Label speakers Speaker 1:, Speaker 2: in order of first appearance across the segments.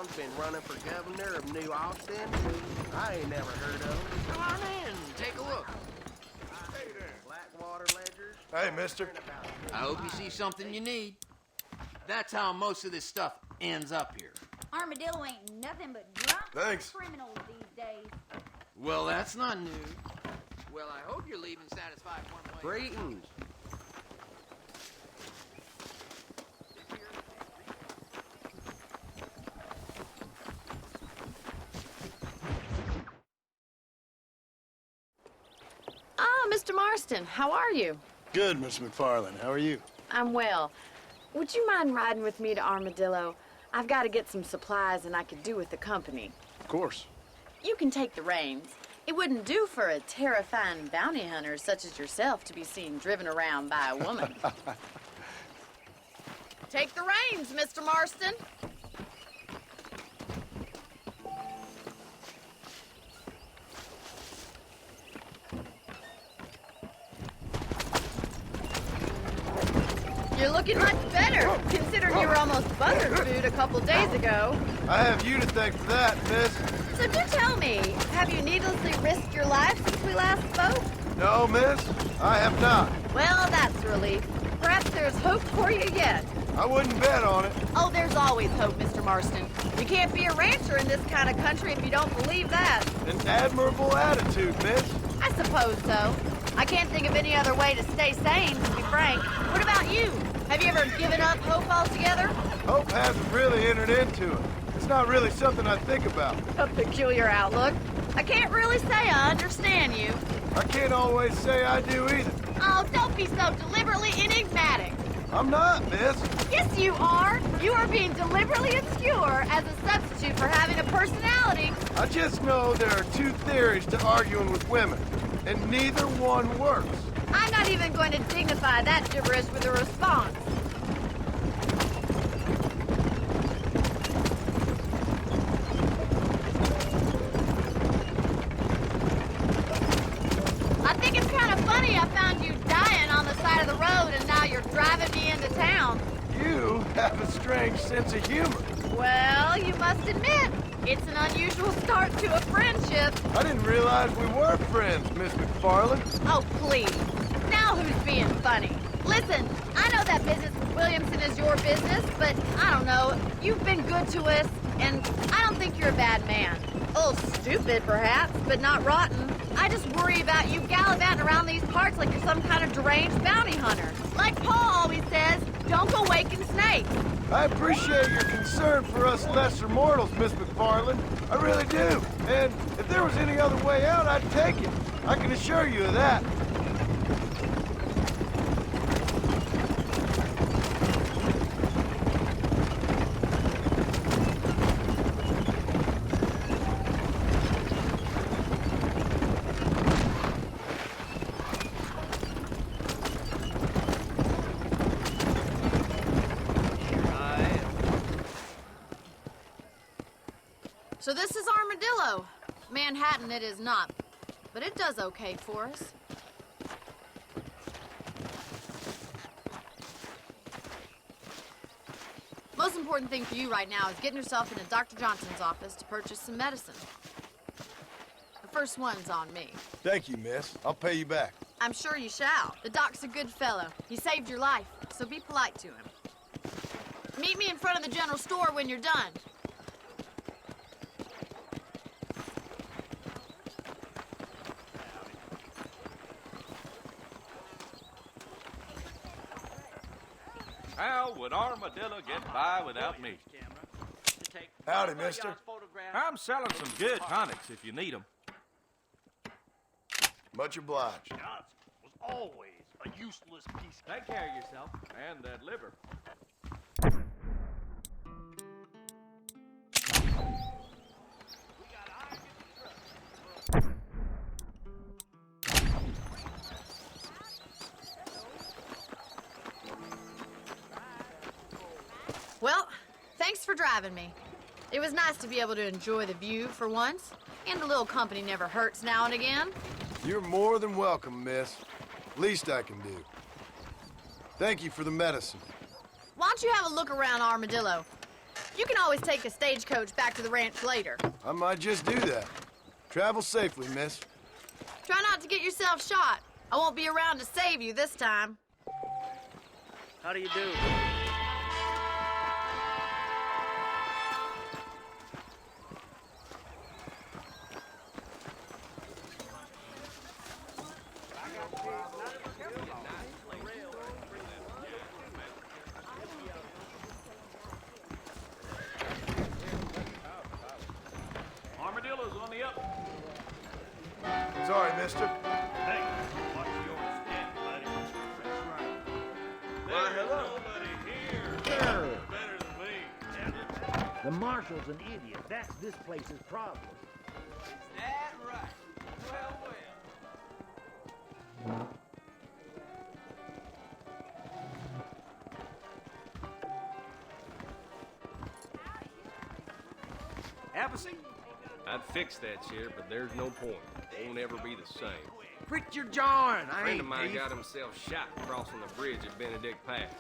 Speaker 1: town's been running for governor of New Austin? I ain't never heard of him.
Speaker 2: Come on in, take a look.
Speaker 1: Hey there. Blackwater Ledgers.
Speaker 3: Hey, mister.
Speaker 2: I hope you see something you need. That's how most of this stuff ends up here.
Speaker 4: Armadillo ain't nothing but drunk
Speaker 3: Thanks.
Speaker 4: criminals these days.
Speaker 2: Well, that's not news. Well, I hope you're leaving satisfied one way.
Speaker 1: Greetings.
Speaker 5: Ah, Mr. Marston, how are you?
Speaker 3: Good, Miss McFarland. How are you?
Speaker 5: I'm well. Would you mind riding with me to Armadillo? I've got to get some supplies and I could do with the company.
Speaker 3: Of course.
Speaker 5: You can take the reins. It wouldn't do for a terrifying bounty hunter such as yourself to be seen driven around by a woman. Take the reins, Mr. Marston. You're looking much better, considering you were almost buttered food a couple days ago.
Speaker 3: I have you to thank for that, miss.
Speaker 5: So do tell me, have you needlessly risked your life since we last spoke?
Speaker 3: No, miss, I have not.
Speaker 5: Well, that's a relief. Perhaps there's hope for you yet.
Speaker 3: I wouldn't bet on it.
Speaker 5: Oh, there's always hope, Mr. Marston. You can't be a rancher in this kind of country if you don't believe that.
Speaker 3: An admirable attitude, miss.
Speaker 5: I suppose so. I can't think of any other way to stay sane, to be frank. What about you? Have you ever given up hope altogether?
Speaker 3: Hope hasn't really entered into it. It's not really something I think about.
Speaker 5: A peculiar outlook. I can't really say I understand you.
Speaker 3: I can't always say I do either.
Speaker 5: Oh, don't be so deliberately enigmatic.
Speaker 3: I'm not, miss.
Speaker 5: Yes, you are. You are being deliberately obscure as a substitute for having a personality.
Speaker 3: I just know there are two theories to arguing with women, and neither one works.
Speaker 5: I'm not even going to dignify that gibberish with a response. I think it's kind of funny I found you dying on the side of the road and now you're driving me into town.
Speaker 3: You have a strange sense of humor.
Speaker 5: Well, you must admit, it's an unusual start to a friendship.
Speaker 3: I didn't realize we were friends, Miss McFarland.
Speaker 5: Oh, please. Now who's being funny? Listen, I know that business with Williamson is your business, but I don't know. You've been good to us, and I don't think you're a bad man. A little stupid, perhaps, but not rotten. I just worry about you gallivanting around these parts like you're some kind of deranged bounty hunter. Like Paul always says, don't go waking snakes.
Speaker 3: I appreciate your concern for us lesser mortals, Miss McFarland. I really do. And if there was any other way out, I'd take it. I can assure you of that.
Speaker 5: So this is Armadillo. Manhattan it is not, but it does okay for us. Most important thing for you right now is getting yourself into Dr. Johnson's office to purchase some medicine. The first one's on me.
Speaker 3: Thank you, miss. I'll pay you back.
Speaker 5: I'm sure you shall. The doc's a good fellow. He saved your life, so be polite to him. Meet me in front of the general store when you're done.
Speaker 6: How would Armadillo get by without me?
Speaker 3: Howdy, mister.
Speaker 6: I'm selling some good tonics if you need them.
Speaker 3: Much obliged.
Speaker 7: Johnson was always a useless piece.
Speaker 6: Take care of yourself and that liver.
Speaker 5: Well, thanks for driving me. It was nice to be able to enjoy the view for once, and a little company never hurts now and again.
Speaker 3: You're more than welcome, miss. Least I can do. Thank you for the medicine.
Speaker 5: Why don't you have a look around Armadillo? You can always take a stagecoach back to the ranch later.
Speaker 3: I might just do that. Travel safely, miss.
Speaker 5: Try not to get yourself shot. I won't be around to save you this time.
Speaker 7: How do you do?
Speaker 6: Armadillo's on the up.
Speaker 3: Sorry, mister.
Speaker 7: Hey, watch your step, buddy.
Speaker 1: Why, hello.
Speaker 6: Nobody here.
Speaker 8: Sure.
Speaker 6: Better than me.
Speaker 8: The marshal's an idiot. That's this place's problem.
Speaker 2: That right. Well, well.
Speaker 6: Have a seat. I'd fix that, Sheriff, but there's no point. It won't ever be the same.
Speaker 2: Richard John,
Speaker 6: A friend of mine got himself shot crossing the bridge at Benedict Pass.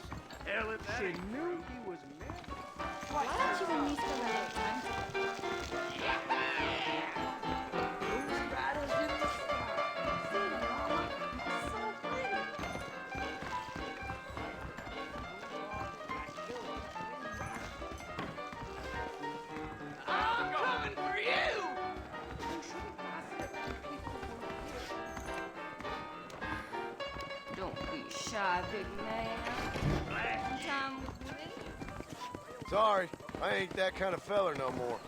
Speaker 7: Hell, if she knew he was mad.
Speaker 4: Why don't you and me spend a little time together? Who's riders in the sky? See, Mama, so pretty.
Speaker 2: I'm coming for you!
Speaker 4: Don't be shy, big man. Time with me.
Speaker 3: Sorry, I ain't that kind of feller no more.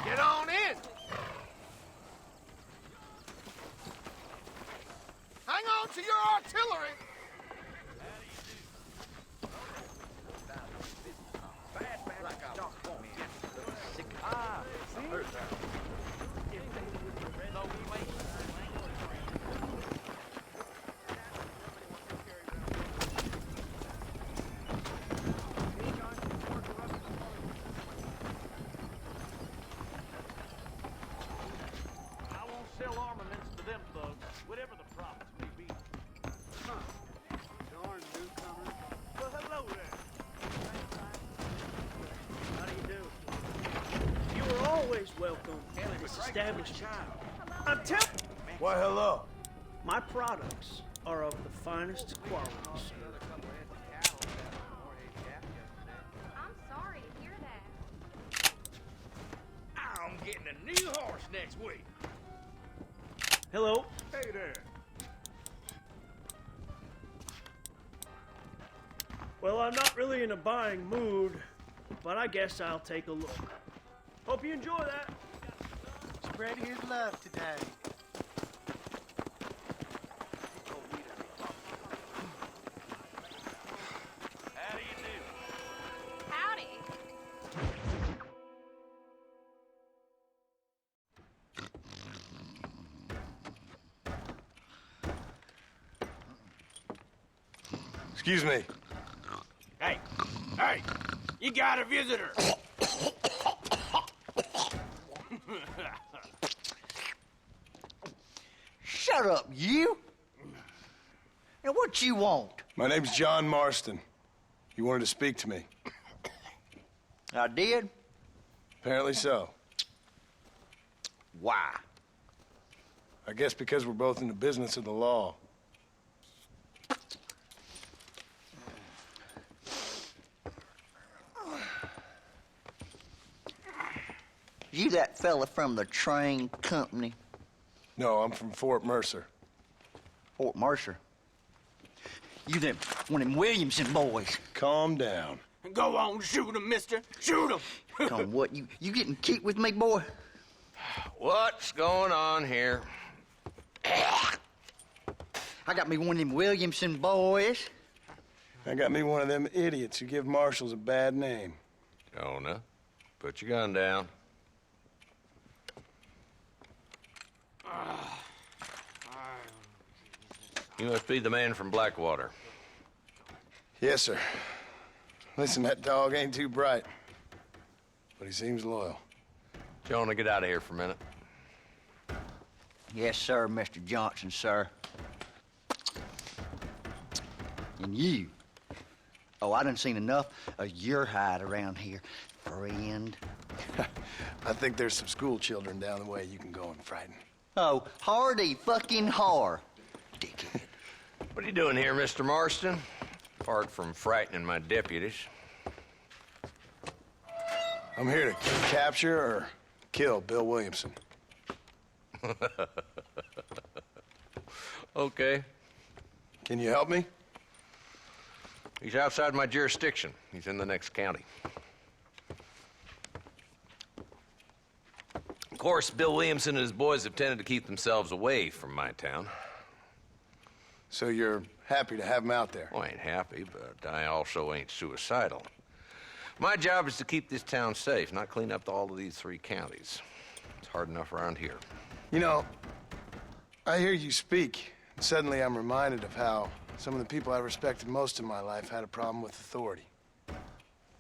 Speaker 1: Get on in. Hang on to your artillery.
Speaker 7: I won't sell armaments to them thugs, whatever the profits may be. Darn newcomer. Well, hello there. How do you do? You are always welcome to this established child. I'm telling
Speaker 3: Why, hello.
Speaker 7: my products are of the finest quality, sir.
Speaker 4: I'm sorry to hear that.
Speaker 2: I'm getting a new horse next week.
Speaker 7: Hello. Hey there. Well, I'm not really in a buying mood, but I guess I'll take a look. Hope you enjoy that.
Speaker 1: Spread his love today.
Speaker 6: How do you do?
Speaker 5: Howdy.
Speaker 3: Excuse me.
Speaker 8: Hey, you got a visitor.
Speaker 9: Shut up, you! Now, what you want?
Speaker 3: My name's John Marston. You wanted to speak to me.
Speaker 9: I did?
Speaker 3: Apparently so.
Speaker 9: Why?
Speaker 3: I guess because we're both in the business of the law.
Speaker 9: You that fella from the train company?
Speaker 3: No, I'm from Fort Mercer.
Speaker 9: Fort Mercer? You them, one of them Williamson boys.
Speaker 3: Calm down.
Speaker 8: Go on, shoot him, mister. Shoot him.
Speaker 9: Come on, what, you getting kicked with me, boy?
Speaker 2: What's going on here?
Speaker 9: I got me one of them Williamson boys.
Speaker 3: I got me one of them idiots who give marshals a bad name.
Speaker 6: Jonah, put your gun down. You must be the man from Blackwater.
Speaker 3: Yes, sir. Listen, that dog ain't too bright, but he seems loyal.
Speaker 6: Jonah, get out of here for a minute.
Speaker 9: Yes, sir, Mr. Johnson, sir. And you. Oh, I done seen enough of your hide around here, friend.
Speaker 3: I think there's some school children down the way you can go and frighten.
Speaker 9: Oh, hardy fucking har. Dickhead.
Speaker 10: What are you doing here, Mr. Marston? Apart from frightening my deputies.
Speaker 3: I'm here to capture or kill Bill Williamson.
Speaker 10: Okay.
Speaker 3: Can you help me?
Speaker 10: He's outside my jurisdiction. He's in the next county. Of course, Bill Williamson and his boys have tended to keep themselves away from my town.
Speaker 3: So you're happy to have him out there?
Speaker 10: Well, I ain't happy, but I also ain't suicidal. My job is to keep this town safe, not clean up all of these 3 counties. It's hard enough around here.
Speaker 3: You know, I hear you speak, and suddenly I'm reminded of how some of the people I respected most in my life had a problem with authority.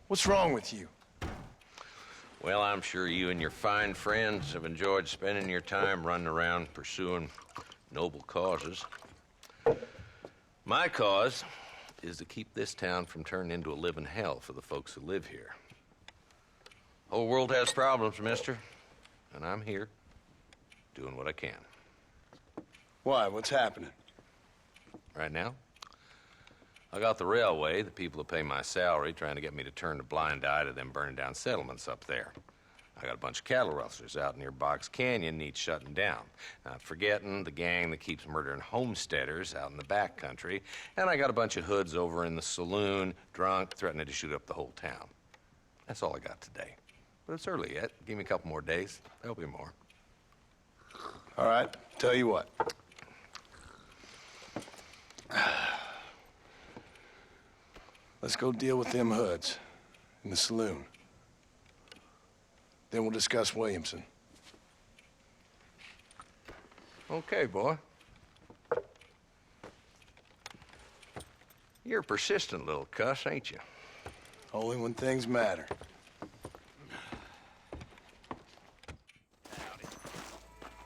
Speaker 3: What's wrong with you?
Speaker 10: Well, I'm sure you and your fine friends have enjoyed spending your time running around pursuing noble causes. My cause is to keep this town from turning into a living hell for the folks who live here. Whole world has problems, mister, and I'm here doing what I can.
Speaker 3: Why? What's happening?
Speaker 10: Right now, I got the railway, the people that pay my salary, trying to get me to turn a blind eye to them burning down settlements up there. I got a bunch of cattle rustlers out near Box Canyon needs shutting down. Not forgetting the gang that keeps murdering homesteaders out in the back country. And I got a bunch of hoods over in the saloon, drunk, threatening to shoot up the whole town. That's all I got today. But it's early yet. Give me a couple more days. There'll be more.
Speaker 3: All right, tell you what. Let's go deal with them hoods in the saloon. Then we'll discuss Williamson.
Speaker 10: Okay, boy. You're a persistent little cuss, ain't you?
Speaker 3: Only when things matter.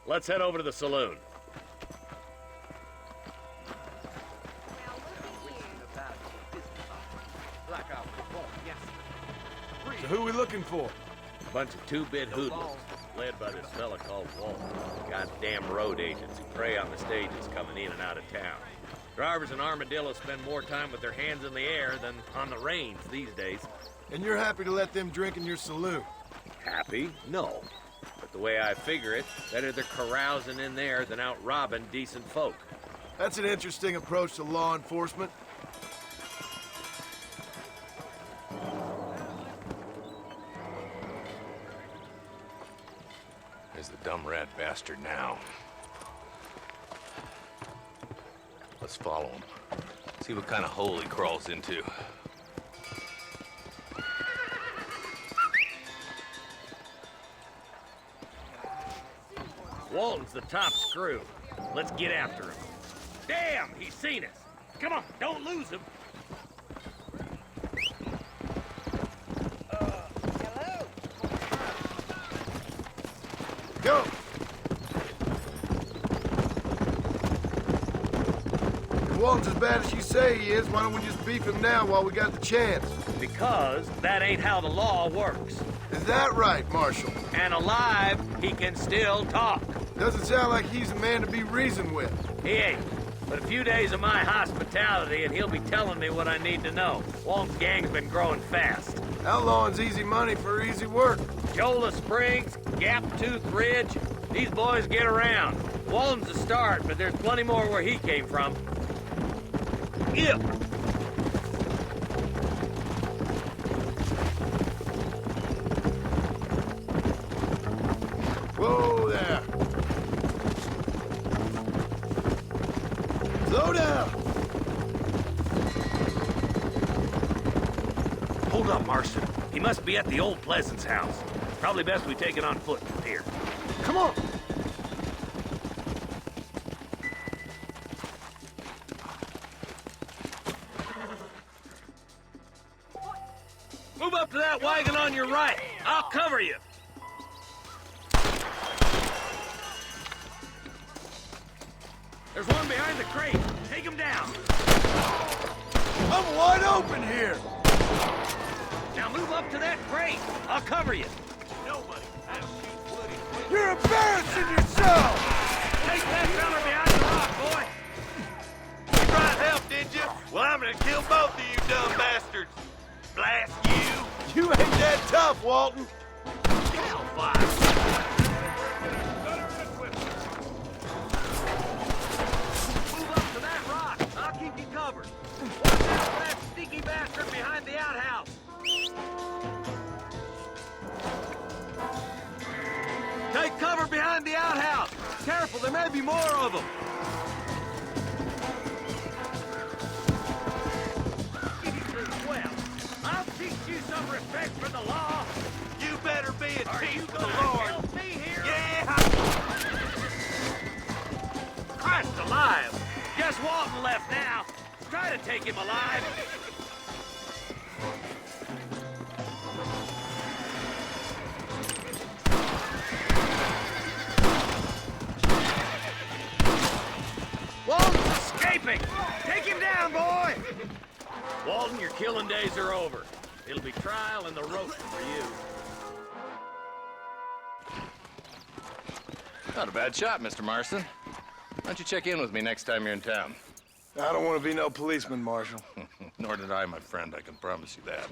Speaker 6: Let's head over to the saloon.
Speaker 3: So who are we looking for?
Speaker 6: Bunch of 2-bit hoodlums, led by this fella called Walt. Goddamn road agents who prey on the stages coming in and out of town. Drivers in Armadillo spend more time with their hands in the air than on the reins these days.
Speaker 3: And you're happy to let them drink in your saloon?
Speaker 6: Happy? No. But the way I figure it, better they're carousing in there than out robbing decent folk.
Speaker 3: That's an interesting approach to law enforcement.
Speaker 10: There's the dumb rat bastard now. Let's follow him. See what kind of hole he crawls into.
Speaker 6: Walton's the top screw. Let's get after him. Damn, he's seen us. Come on, don't lose him.
Speaker 4: Hello?
Speaker 3: Go! If Walton's as bad as you say he is, why don't we just beef him now while we got the chance?
Speaker 6: Because that ain't how the law works.
Speaker 3: Is that right, Marshal?
Speaker 6: And alive, he can still talk.
Speaker 3: Doesn't sound like he's a man to be reasoned with.
Speaker 6: He ain't. But a few days of my hospitality and he'll be telling me what I need to know. Walton's gang's been growing fast.
Speaker 3: Outlawing's easy money for easy work.
Speaker 6: Jola Springs, Gap Tooth Ridge, these boys get around. Walton's a start, but there's plenty more where he came from. Yeah.
Speaker 3: Whoa there. Slow down.
Speaker 6: Hold up, Marston. He must be at the old Pleasance house. Probably best we take it on foot from here.
Speaker 3: Come on.
Speaker 6: Move up to that wagon on your right. I'll cover you. There's one behind the crate. Take him down.
Speaker 3: I'm wide open here.
Speaker 6: Now move up to that crate. I'll cover you. Nobody.
Speaker 3: You're embarrassing yourself.
Speaker 6: Take that fella behind the rock, boy.
Speaker 11: You brought help, did you? Well, I'm gonna kill both of you dumb bastards. Blast you.
Speaker 3: You ain't that tough, Walton.
Speaker 6: Hellfire. Move up to that rock. I'll keep you covered. Watch out for that sneaky bastard behind the outhouse. Take cover behind the outhouse. Careful, there may be more of them. Well, I'll teach you some respect for the law.
Speaker 11: You better be a
Speaker 6: Are you
Speaker 11: chief for the
Speaker 6: gonna
Speaker 11: Lord.
Speaker 6: help me here?
Speaker 11: Yeah.
Speaker 6: Christ alive! Guess Walton left now. Try to take him alive. Walton's escaping! Take him down, boy! Walton, your killing days are over. It'll be trial and the roast for you.
Speaker 10: Not a bad shot, Mr. Marston. Why don't you check in with me next time you're in town?
Speaker 3: I don't want to be no policeman, Marshal.
Speaker 10: Nor did I, my friend. I can promise you that.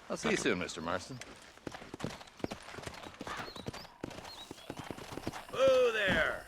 Speaker 10: I'll see you soon, Mr. Marston.
Speaker 6: Whoa there!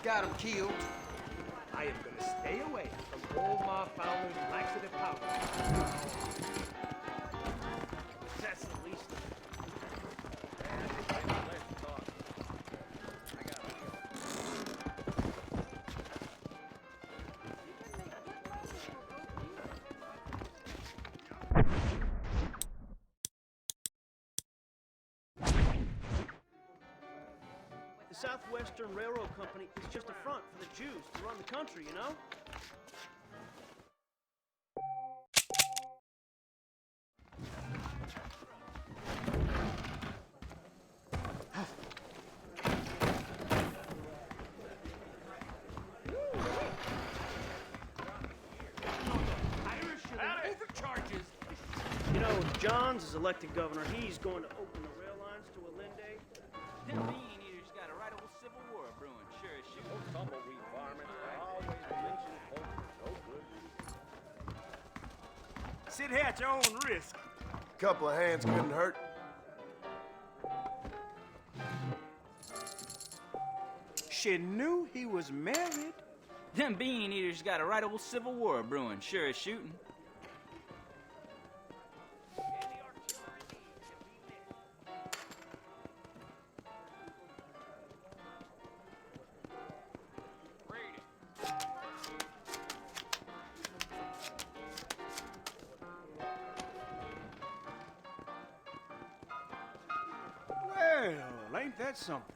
Speaker 2: got him killed.
Speaker 7: I am gonna stay away from old Ma Fowler's laxative powder. That's the least. The Southwestern Railroad Company is just a front for the Jews to run the country, you know? You know, if Johns is elected governor, he's going to open the rail lines to Allende.
Speaker 12: Them bean eaters got a right old civil war brewing, sure as shit.
Speaker 11: Those tumbleweed varmints are always mentioning folks for no good.
Speaker 1: Sit here at your own risk.
Speaker 3: A couple of hands couldn't hurt.
Speaker 1: She knew he was married.
Speaker 12: Them bean eaters got a right old civil war brewing, sure as shooting.
Speaker 1: Well, ain't that something?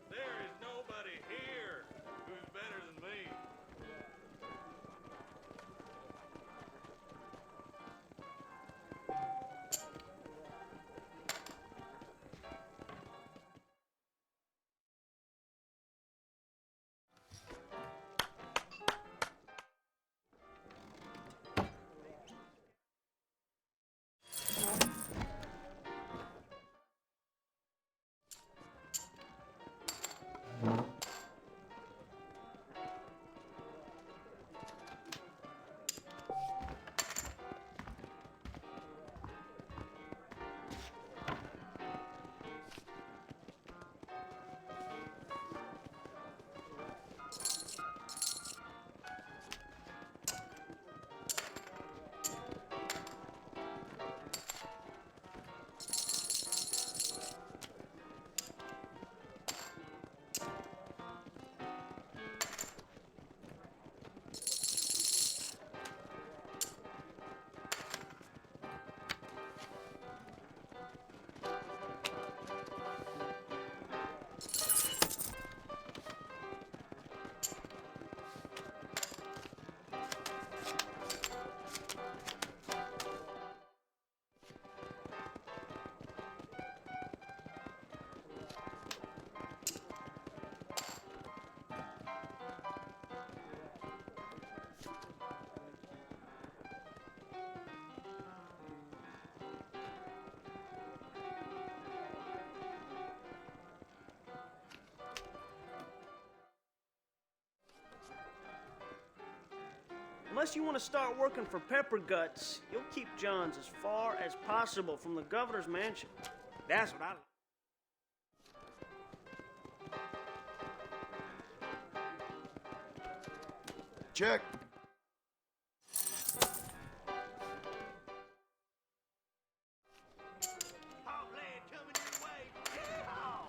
Speaker 11: There is nobody here who's better than me.
Speaker 7: Unless you want to start working for Pepper Guts, you'll keep Johns as far as possible from the governor's mansion. That's what I like.
Speaker 3: Check.
Speaker 11: Hotland coming your way. Yeehaw!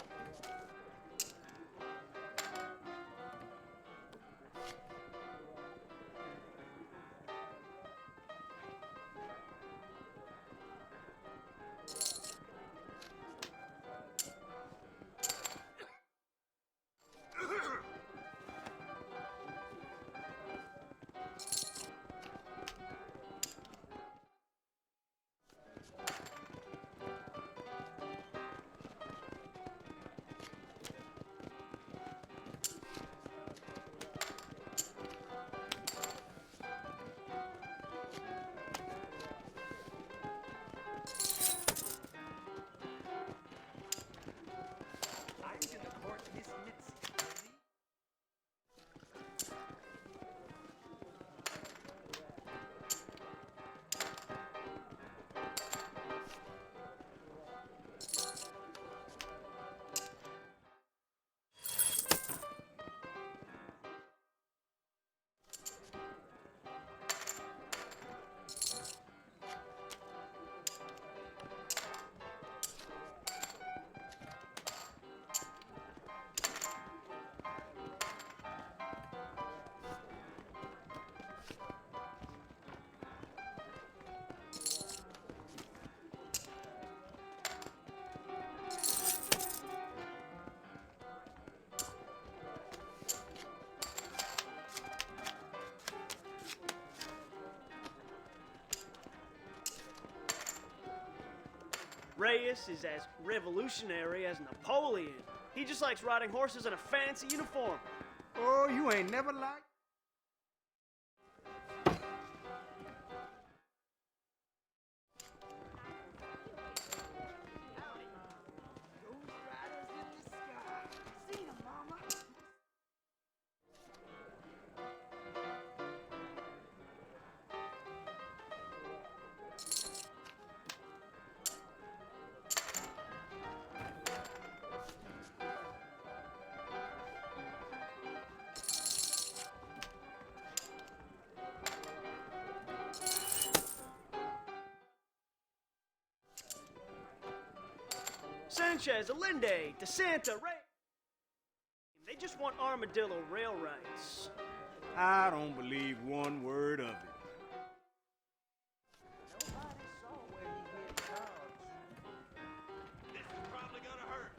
Speaker 7: Reyes is as revolutionary as Napoleon. He just likes riding horses in a fancy uniform.
Speaker 1: Oh, you ain't never liked.
Speaker 7: Sanchez, Allende, DeSanta, Reyes. They just want Armadillo rail rights.
Speaker 1: I don't believe one word of it.
Speaker 11: This is probably gonna hurt.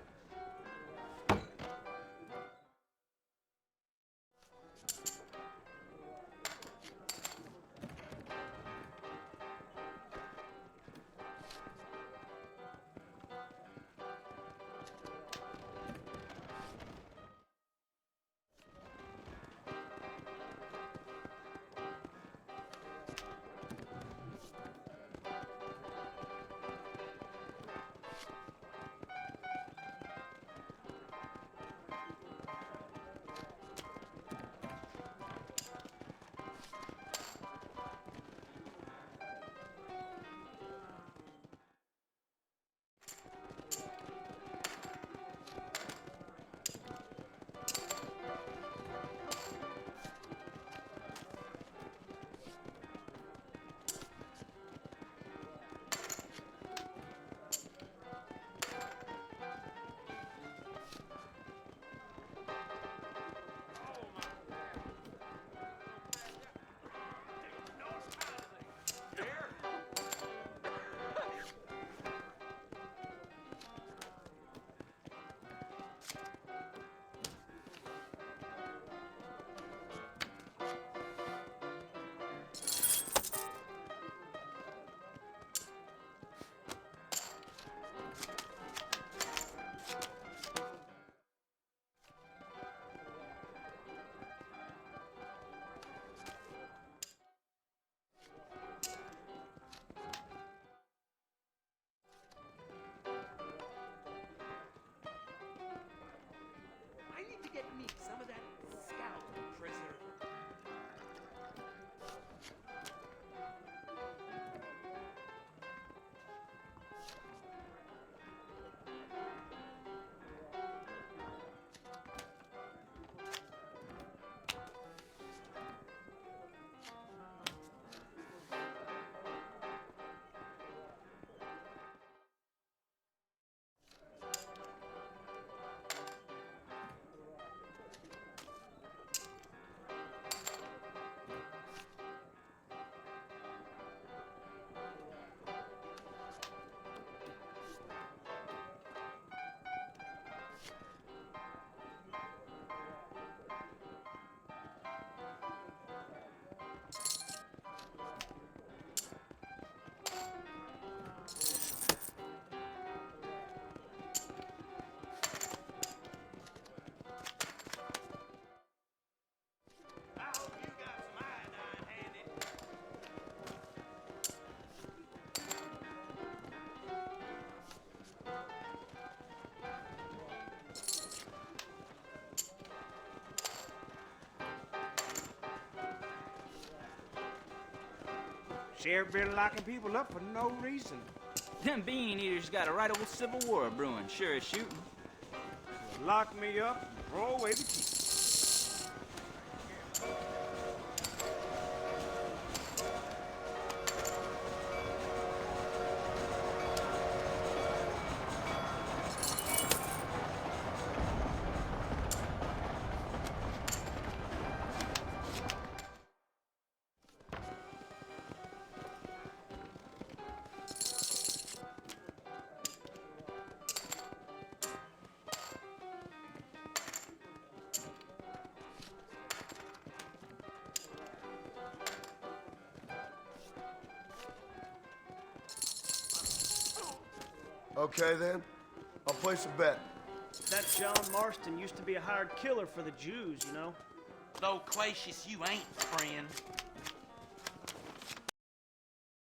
Speaker 2: I need to get me some of that scout preserve.
Speaker 11: I hope you got some iodine handy.
Speaker 1: Sheriff been locking people up for no reason.
Speaker 12: Them bean eaters got a right old civil war brewing, sure as shooting.
Speaker 1: Lock me up and throw away the key.
Speaker 3: Okay, then. I'll place a bet.
Speaker 7: That John Marston used to be a hired killer for the Jews, you know?
Speaker 2: Loquacious you ain't, friend.